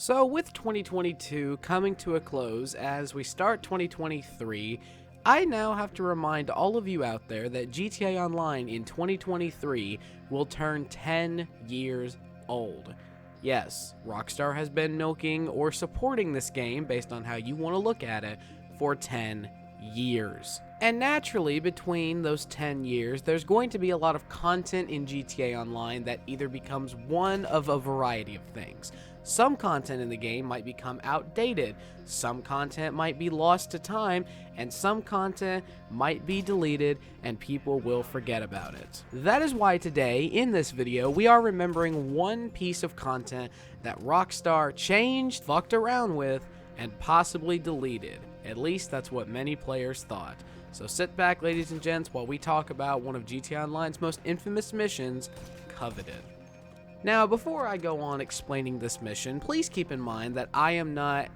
So with 2022 coming to a close as we start 2023, I now have to remind all of you out there that GTA Online in 2023 will turn 10 years old. Yes, Rockstar has been milking or supporting this game, based on how you want to look at it, for 10 years. And naturally, between those 10 years, there's going to be a lot of content in GTA Online that either becomes one of a variety of things. Some content in the game might become outdated, some content might be lost to time, and some content might be deleted and people will forget about it. That is why today, in this video, we are remembering one piece of content that Rockstar changed, fucked around with, and possibly deleted. At least that's what many players thought. So sit back, ladies and gents, while we talk about one of GTA Online's most infamous missions, Coveted. Now, before I go on explaining this mission, please keep in mind that I am not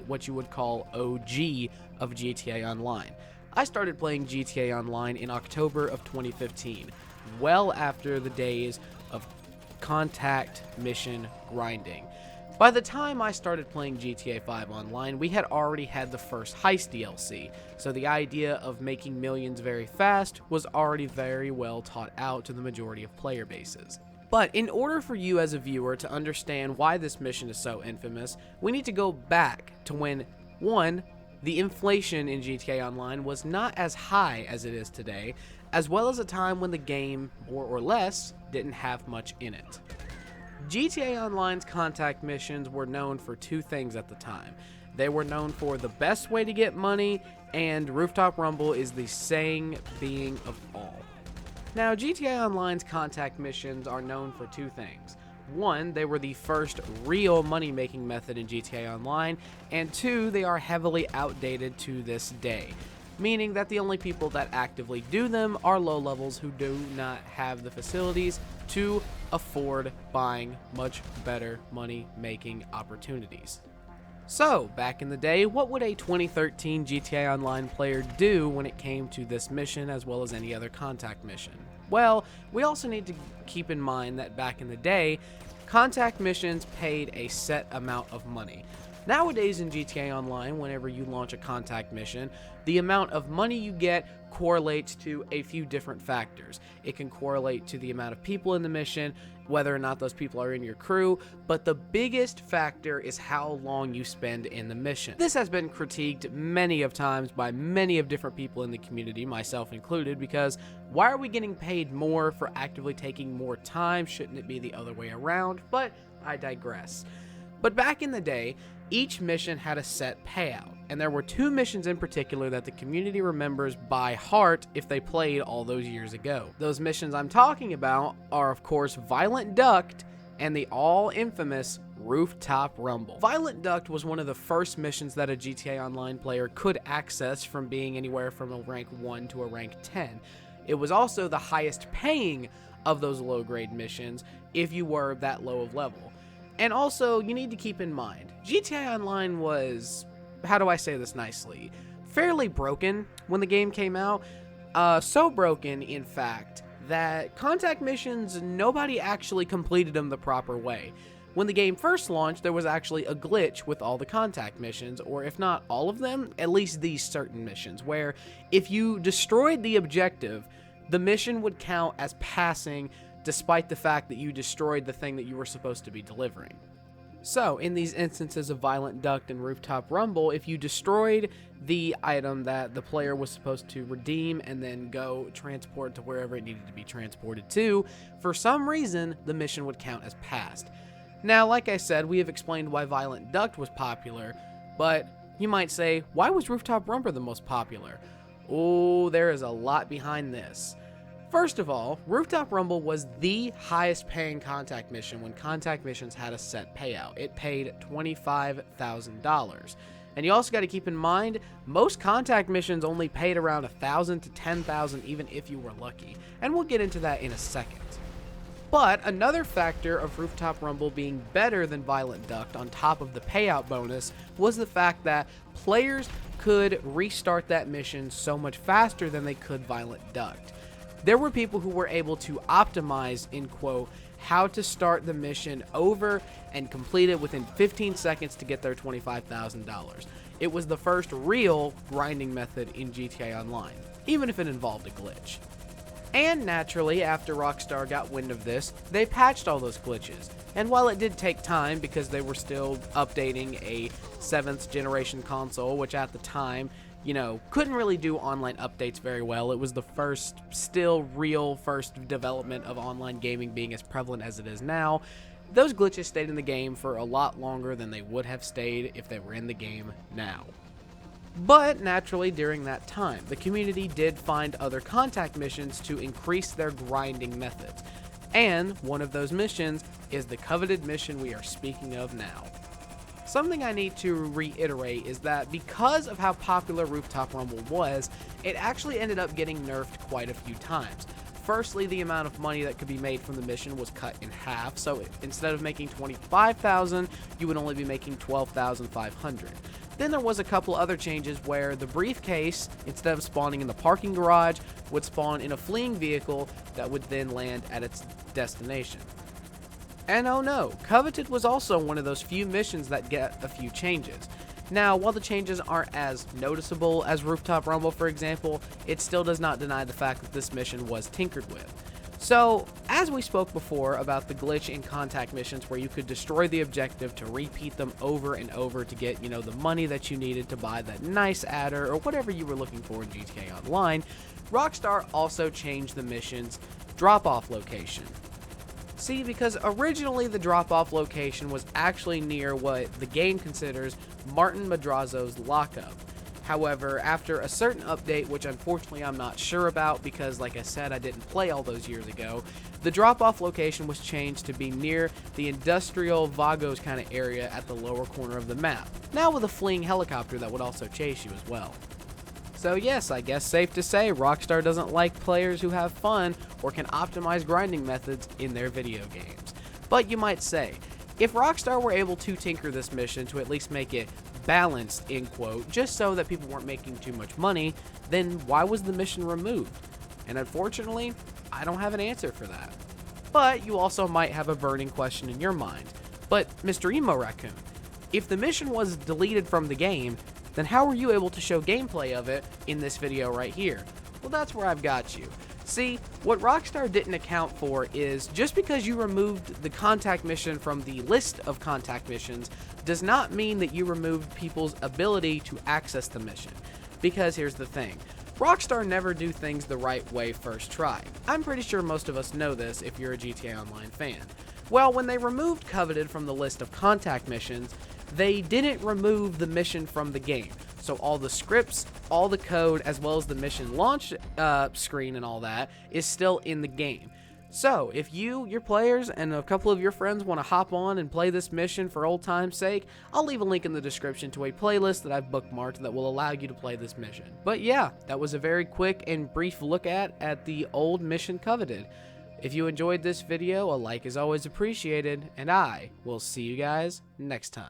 what you would call OG of GTA Online. I started playing GTA Online in October of 2015, well after the days of contact mission grinding. By the time I started playing GTA 5 Online, we had already had the first heist DLC, so the idea of making millions very fast was already very well taught out to the majority of player bases. But in order for you as a viewer to understand why this mission is so infamous, we need to go back to when, one, the inflation in GTA Online was not as high as it is today, as well as a time when the game, more or less, didn't have much in it. GTA Online's contact missions were known for two things at the time. They were known for the best way to get money, and Rooftop Rumble is the saying being of all. Now, GTA Online's contact missions are known for two things. One, they were the first real money-making method in GTA Online, and two, they are heavily outdated to this day, meaning that the only people that actively do them are low levels who do not have the facilities to afford buying much better money-making opportunities. So, back in the day, what would a 2013 GTA Online player do when it came to this mission as well as any other contact mission? Well, we also need to keep in mind that back in the day, contact missions paid a set amount of money. Nowadays in GTA Online, whenever you launch a contact mission, the amount of money you get correlates to a few different factors. It can correlate to the amount of people in the mission, whether or not those people are in your crew, but the biggest factor is how long you spend in the mission. This has been critiqued many of times by many of different people in the community, myself included, because why are we getting paid more for actively taking more time? Shouldn't it be the other way around? But I digress. But back in the day, each mission had a set payout, and there were two missions in particular that the community remembers by heart if they played all those years ago. Those missions I'm talking about are, of course, Violent Duct and the all-infamous Rooftop Rumble. Violent Duct was one of the first missions that a GTA Online player could access from being anywhere from a rank 1 to a rank 10. It was also the highest paying of those low-grade missions if you were that low of level. And also, you need to keep in mind, GTA Online was, how do I say this nicely, fairly broken when the game came out. So broken, in fact, that contact missions, nobody actually completed them the proper way. When the game first launched, there was actually a glitch with all the contact missions, or if not all of them, at least these certain missions, where if you destroyed the objective, the mission would count as passing despite the fact that you destroyed the thing that you were supposed to be delivering. So, in these instances of Violent Duct and Rooftop Rumble, if you destroyed the item that the player was supposed to redeem and then go transport to wherever it needed to be transported to, for some reason, the mission would count as passed. Now, like I said, we have explained why Violent Duct was popular, but you might say, why was Rooftop Rumble the most popular? Oh, there is a lot behind this. First of all, Rooftop Rumble was the highest paying contact mission when contact missions had a set payout. It paid $25,000. And you also got to keep in mind, most contact missions only paid around $1,000 to $10,000 even if you were lucky. And we'll get into that in a second. But another factor of Rooftop Rumble being better than Violent Duct on top of the payout bonus was the fact that players could restart that mission so much faster than they could Violent Duct. There were people who were able to optimize, in quote, how to start the mission over and complete it within 15 seconds to get their $25,000. It was the first real grinding method in GTA Online, even if it involved a glitch. And naturally, after Rockstar got wind of this, they patched all those glitches. And while it did take time because they were still updating a 7th generation console, which at the time, couldn't really do online updates very well. It was the first, still real first development of online gaming being as prevalent as it is now. Those glitches stayed in the game for a lot longer than they would have stayed if they were in the game now. But naturally, during that time, the community did find other contact missions to increase their grinding methods. And one of those missions is the coveted mission we are speaking of now. Something I need to reiterate is that because of how popular Rooftop Rumble was, it actually ended up getting nerfed quite a few times. Firstly, the amount of money that could be made from the mission was cut in half, so instead of making $25,000, you would only be making $12,500. Then there was a couple other changes where the briefcase, instead of spawning in the parking garage, would spawn in a fleeing vehicle that would then land at its destination. And oh no, Coveted was also one of those few missions that get a few changes. Now, while the changes aren't as noticeable as Rooftop Rumble, for example, it still does not deny the fact that this mission was tinkered with. So, as we spoke before about the glitch in contact missions where you could destroy the objective to repeat them over and over to get, the money that you needed to buy that nice adder or whatever you were looking for in GTA Online, Rockstar also changed the mission's drop-off location. See, because originally the drop-off location was actually near what the game considers Martin Madrazo's lockup. However, after a certain update, which unfortunately I'm not sure about because, like I said, I didn't play all those years ago, the drop-off location was changed to be near the industrial Vagos kind of area at the lower corner of the map, now with a fleeing helicopter that would also chase you as well. So yes, I guess safe to say Rockstar doesn't like players who have fun or can optimize grinding methods in their video games. But you might say, if Rockstar were able to tinker this mission to at least make it balanced, end quote, just so that people weren't making too much money, then why was the mission removed? And unfortunately, I don't have an answer for that. But you also might have a burning question in your mind. But Mr. Emo Raccoon, if the mission was deleted from the game, then how were you able to show gameplay of it in this video right here? Well, that's where I've got you. See, what Rockstar didn't account for is just because you removed the contact mission from the list of contact missions does not mean that you removed people's ability to access the mission. Because here's the thing, Rockstar never do things the right way first try. I'm pretty sure most of us know this if you're a GTA Online fan. Well, when they removed Coveted from the list of contact missions, they didn't remove the mission from the game. So all the scripts, all the code, as well as the mission launch screen and all that is still in the game. So if you, your players, and a couple of your friends want to hop on and play this mission for old time's sake, I'll leave a link in the description to a playlist that I've bookmarked that will allow you to play this mission. But yeah, that was a very quick and brief look at the old mission Coveted. If you enjoyed this video, a like is always appreciated, and I will see you guys next time.